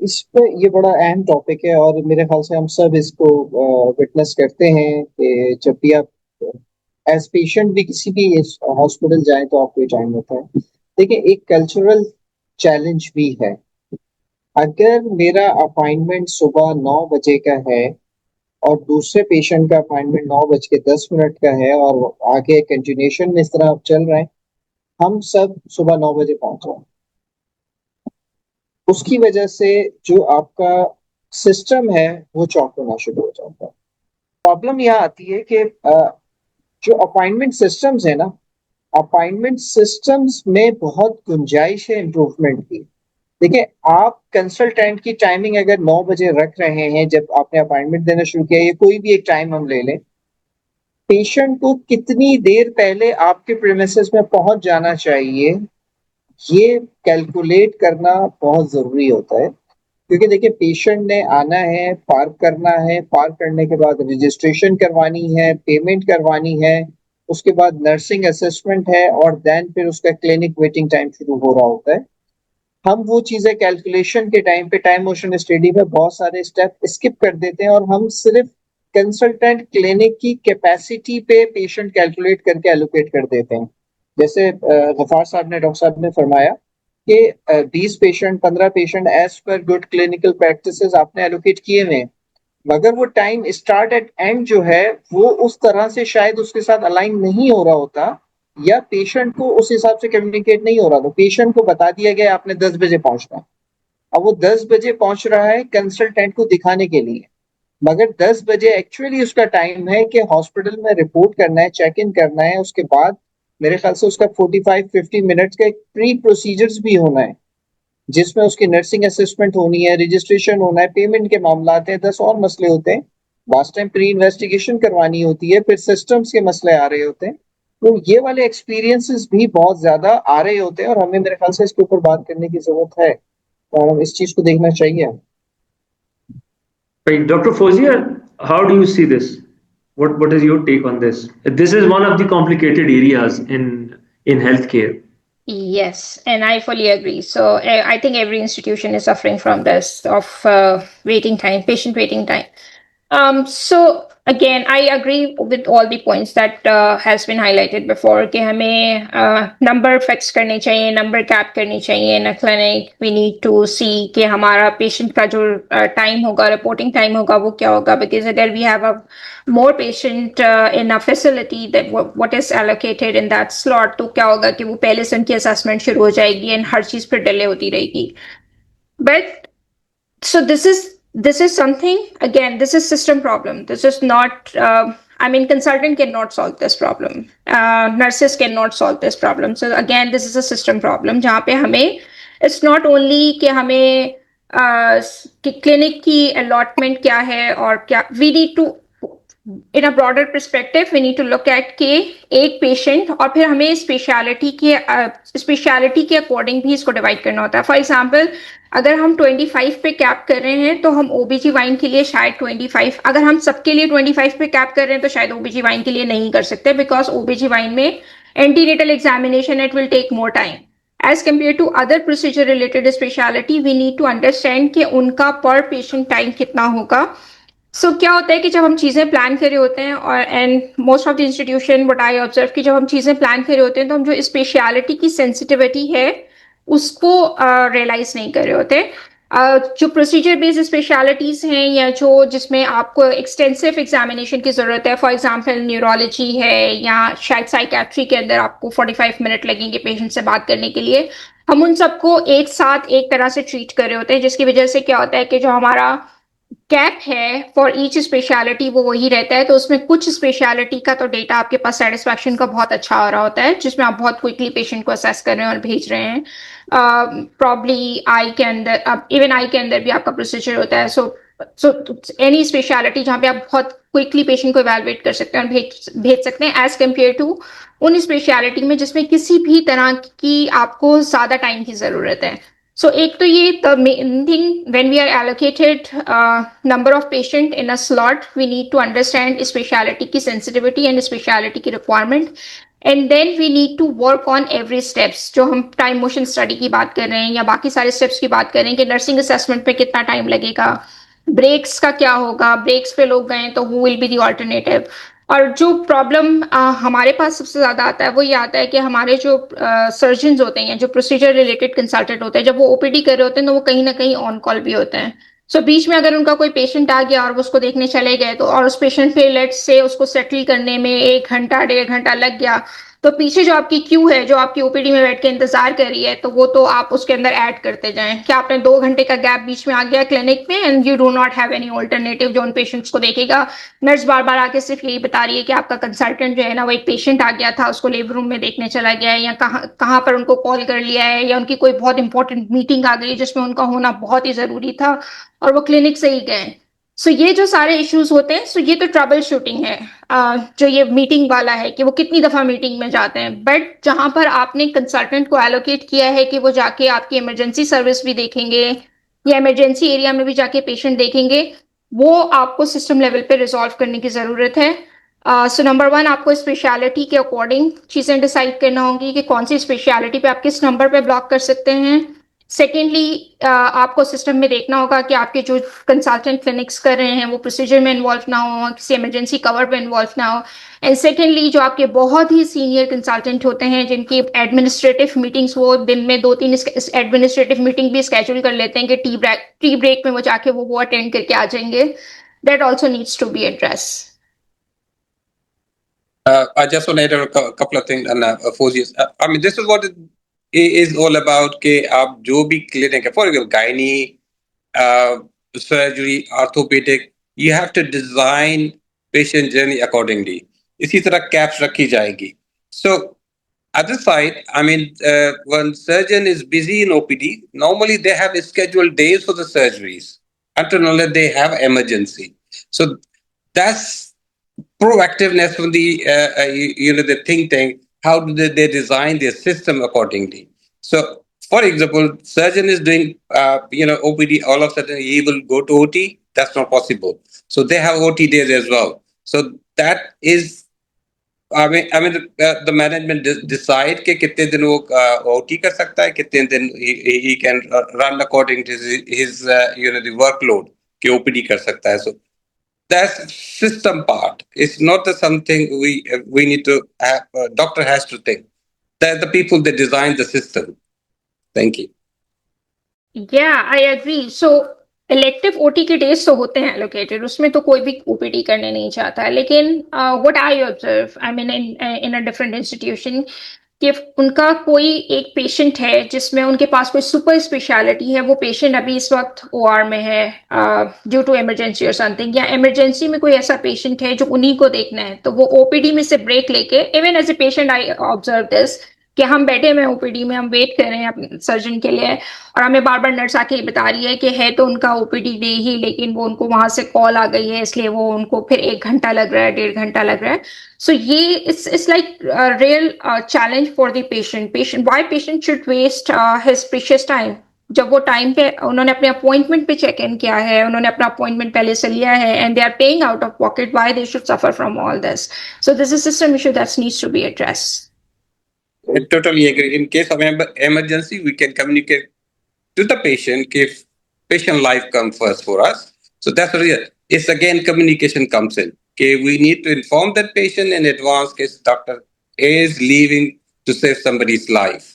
इस पे ये बड़ा अहम टॉपिक है और मेरे ख्याल से हम सब इसको विटनेस करते हैं कि जब भी आप एज पेशेंट भी किसी भी हॉस्पिटल जाएं तो आपको ये टाइम होता है। देखिए, एक कल्चरल चैलेंज भी है। अगर मेरा अपॉइंटमेंट सुबह 9 बजे का है और दूसरे पेशेंट का अपॉइंटमेंट 9 बज के 10 मिनट का है और आगे कंटिन्यूशन में इस तरह आप चल रहे हैं, हम सब सुबह 9 बजे पहुंच रहे हैं। उसकी वजह से जो आपका सिस्टम है वो चौक होना शुरू हो जाता है। प्रॉब्लम यह आती है कि जो अपॉइंटमेंट सिस्टम्स है ना, अपॉइंटमेंट सिस्टम्स में बहुत गुंजाइश है इम्प्रूवमेंट की। देखिए, आप कंसल्टेंट की टाइमिंग अगर 9 बजे रख रहे हैं, जब आपने अपॉइंटमेंट देना शुरू किया, ये कोई भी एक टाइम हम ले लें, पेशेंट को कितनी देर पहले आपके प्रेमिसेस में पहुंच जाना चाहिए, ये कैलकुलेट करना बहुत जरूरी होता है। क्योंकि देखिए, पेशेंट ने आना है, पार्क करना है, पार्क करने के बाद रजिस्ट्रेशन करवानी है, पेमेंट करवानी है, उसके बाद नर्सिंग असेसमेंट है और देन फिर उसका क्लिनिक वेटिंग टाइम शुरू हो रहा होता है। हम वो चीजें कैलकुलेशन के टाइम पे टाइम मोशन स्टडी में बहुत सारे स्टेप स्किप कर देते हैं और हम सिर्फ कंसल्टेंट क्लिनिक की कैपेसिटी पे पेशेंट कैलकुलेट करके एलोकेट कर देते हैं। जैसे गफार साहब ने, डॉक्टर साहब ने फरमाया कि 20 patient, 15 patient as per good clinical practices आपने एलोकेट किए हुए हैं, मगर वो टाइम स्टार्ट एट एंड जो है वो उस तरह से शायद उसके साथ अलाइन नहीं हो रहा होता, या पेशेंट को उस हिसाब से कम्युनिकेट नहीं हो रहा। तो पेशेंट को बता दिया गया आपने 10 बजे पहुंचना है, अब वो 10 बजे पहुंच रहा है कंसल्टेंट को दिखाने के लिए, मगर 10 बजे एक्चुअली उसका टाइम है कि हॉस्पिटल में रिपोर्ट करना है, चेक इन करना है, उसके बाद मेरे ख्याल से उसका 45-50 मिनट्स का एक प्री प्रोसीजर्स भी होना है, जिसमें उसकी नर्सिंग असेसमेंट होनी है, रजिस्ट्रेशन होना है, पेमेंट के मामला हैं, 10 और मसले होते हैं। लास्ट टाइम प्री इन्वेस्टिगेशन करवानी होती है, फिर सिस्टम्स के मसले आ रहे होते हैं। तो ये वाले एक्सपीरियंसेस भी बहुत ज्यादा आ रहे होते हैं और हमें मेरे ख्याल से इसके ऊपर बात करने की जरूरत है और हम इस चीज को देखना चाहिए। Right, Dr. Fozia, how do you see this? What is your take on this? This is one of the complicated areas in healthcare. Yes, and I fully agree. So I think every institution is suffering from this of waiting time, patient waiting time. So again, I agree with all the points that has been highlighted before. कि हमें number fix करने चाहिए, number cap करनी चाहिए in a clinic. We need to see कि हमारा patient का जो time होगा, reporting time होगा, वो क्या होगा. Because अगर we have a more patient in a facility that what is allocated in that slot, तो क्या होगा कि वो पहले से उनकी assessment शुरू हो जाएगी and हर चीज फिर delay होती रहेगी. But so this is something, again, this is system problem. This is not I mean, consultant cannot solve this problem, nurses cannot solve this problem. So again, this is a system problem जहाँ पे हमें, it's not only कि हमें कि clinic की allotment क्या है और क्या, we need to in a broader perspective we need to look at कि एक पेशेंट और फिर हमें स्पेशलिटी के अकॉर्डिंग भी इसको डिवाइड करना होता है. फॉर एग्जांपल, अगर हम 25 पे कैप कर रहे हैं तो हम ओबीजी वाइन के लिए शायद 25, अगर हम सबके लिए 25 पे कैप कर रहे हैं तो शायद ओबीजी वाइन के लिए नहीं कर सकते, बिकॉज ओबीजी वाइन में antenatal examination, it will take more time as compare to other procedure related speciality. We need to understand कि उनका पर पेशेंट टाइम कितना होगा. सो क्या होता है कि जब हम चीज़ें प्लान कर रहे होते हैं, और and most of the institution what I observe कि जब हम चीज़ें प्लान कर रहे होते हैं तो हम जो स्पेशलिटी की सेंसिटिविटी है उसको रियलाइज नहीं कर रहे होते. जो प्रोसीजर बेस्ड स्पेशलिटीज़ हैं या जो जिसमें आपको एक्सटेंसिव एग्जामिनेशन की ज़रूरत है, फॉर एग्जांपल न्यूरोलॉजी है या शायद साइकेट्री के अंदर आपको 45 मिनट लगेंगे पेशेंट से बात करने के लिए, हम उन सबको एक साथ एक तरह से ट्रीट कर रहे होते हैं, जिसकी वजह से क्या होता है कि जो हमारा कैप है फॉर ईच स्पेशलिटी वो वही रहता है. तो उसमें कुछ स्पेशलिटी का तो डेटा आपके पास सेटिस्फैक्शन का बहुत अच्छा आ रहा होता है, जिसमें आप बहुत क्विकली पेशेंट को असेस कर रहे हैं और भेज रहे हैं. प्रॉब्ली आई के अंदर, अब इवन आई के अंदर भी आपका प्रोसीजर होता है. सो एनी स्पेशलिटी जहाँ पे आप बहुत क्विकली पेशेंट को इवेलुएट कर सकते हैं और भेज सकते हैं, एज कम्पेयर टू उन स्पेशलिटी में जिसमें किसी भी तरह की आपको ज्यादा टाइम की जरूरत है. So एक तो ये the main thing, when we are allocated number of patient in a slot, we need to understand speciality की sensitivity and speciality की requirement. And then we need to work on every steps. जो हम time motion study की बात कर रहे हैं या बाकी सारे स्टेप्स की बात कर रहे हैं कि नर्सिंग असेसमेंट पे कितना टाइम लगेगा, ब्रेक्स का क्या होगा, ब्रेक्स पे लोग गए तो who will be the alternative. और जो प्रॉब्लम हमारे पास सबसे ज्यादा आता है वो ये आता है कि हमारे जो सर्जन होते हैं, जो प्रोसीजर रिलेटेड कंसल्टेंट होते हैं, जब वो ओपीडी कर रहे होते हैं तो वो कहीं ना कहीं ऑन कॉल भी होते हैं। सो बीच में अगर उनका कोई पेशेंट आ गया और वो उसको देखने चले गए तो, और उस पेशेंट पे लेट से उसको सेटल करने में 1 घंटा 1.5 घंटा लग गया, तो पीछे जो आपकी क्यू है, जो आपकी ओपीडी में बैठ के इंतजार कर रही है, तो वो तो आप उसके अंदर ऐड करते जाएं। क्या आपने 2 घंटे का गैप बीच में आ गया क्लिनिक में and you do not have any alternative जो उन पेशेंट्स को देखेगा। नर्स बार बार आके सिर्फ यही बता रही है कि आपका कंसल्टेंट जो है ना, वो एक पेशेंट आ गया था, उसको लेबर रूम में देखने चला गया है, या कहाँ कहाँ पर उनको कॉल कर लिया है, या उनकी कोई बहुत इंपॉर्टेंट मीटिंग आ गई जिसमें उनका होना बहुत ही जरूरी था और वो क्लिनिक से ही गए। सो ये जो सारे इश्यूज होते हैं, सो ये तो ट्रबल शूटिंग है। जो ये मीटिंग वाला है कि वो कितनी दफा मीटिंग में जाते हैं, बट जहां पर आपने कंसल्टेंट को एलोकेट किया है कि वो जाके आपकी इमरजेंसी सर्विस भी देखेंगे या इमरजेंसी एरिया में भी जाके पेशेंट देखेंगे, वो आपको सिस्टम लेवल पे रिजॉल्व करने की जरूरत है। सो नंबर वन, आपको स्पेशलिटी के अकॉर्डिंग चीजें डिसाइड करना होंगी कि कौन सी स्पेशलिटी पे आप किस नंबर पे ब्लॉक कर सकते हैं। सेकेंडली, आपको सिस्टम में देखना होगा कि आपके जो कंसल्टेंट क्लिनिक्स कर रहे हैं वो प्रोसीजर में इन्वॉल्व ना हो, किसी इमरजेंसी कवर पे इन्वॉल्व ना हो। एंड सेकेंडली, जो आपके बहुत ही सीनियर कंसल्टेंट होते हैं जिनकी एडमिनिस्ट्रेटिव मीटिंग्स, वो दिन में 2-3 एडमिनिस्ट्रेटिव मीटिंग भी स्केड्यूल कर लेते हैं कि टी ब्रेक में वो जाके वो अटेंड करके आ जाएंगे। That also needs to be address. I just want to add a couple of things and Fauzia's. I mean, this is what it is all about. कि आप जो भी clinic है, for example, gynae, surgery, orthopedic, you have to design patient journey accordingly. इसी तरह caps रखी जाएगी. So, other side, I mean, when surgeon is busy in OPD, normally they have scheduled days for the surgeries until unless they have emergency. So that's proactiveness from the the think tank. How do they design their system accordingly? So, for example, surgeon is doing OPD. All of a sudden, he will go to OT. That's not possible. So they have OT days as well. So that is. I mean, the management decide कि कितने दिन वो OT कर सकता है, कितने दिन he can run according to his the workload कि OPD कर सकता है. So that's system part. It's not something we need to have. Doctor has to think. They're the people that design the system. Thank you. Yeah, I agree. So elective OT के days तो होते हैं allocated, उसमें तो कोई भी OPD करने नहीं चाहता है, लेकिन what I observe, I mean in a different institution, कि उनका कोई एक पेशेंट है जिसमें उनके पास कोई सुपर स्पेशलिटी है, वो पेशेंट अभी इस वक्त ओआर में है ड्यू टू इमरजेंसी और समथिंग, या इमरजेंसी में कोई ऐसा पेशेंट है जो उन्हीं को देखना है, तो वो ओपीडी में से ब्रेक लेके, even as a patient I observe this, कि हम बैठे हुए ओपीडी में, हम वेट कर रहे हैं अपने सर्जन के लिए, और हमें बार बार नर्स आके बता रही है कि है तो उनका ओपीडी डे ही, लेकिन वो उनको वहां से कॉल आ गई है इसलिए वो उनको फिर 1 घंटा लग रहा है, 1.5 घंटा लग रहा है। सो ये it's like real challenge for the patient why patient should waste his precious time, जब वो टाइम पे उन्होंने अपने अपॉइंटमेंट पे चेक इन किया है, उन्होंने अपना अपॉइंटमेंट पहले से लिया है, and they are paying out of pocket, why they should suffer from all this. So this is system issue that needs to be addressed. I totally agree. In case of emergency, we can communicate to the patient if patient life comes first for us. So that's real. It's again communication comes in. Okay, we need to inform that patient in advance case doctor is leaving to save somebody's life.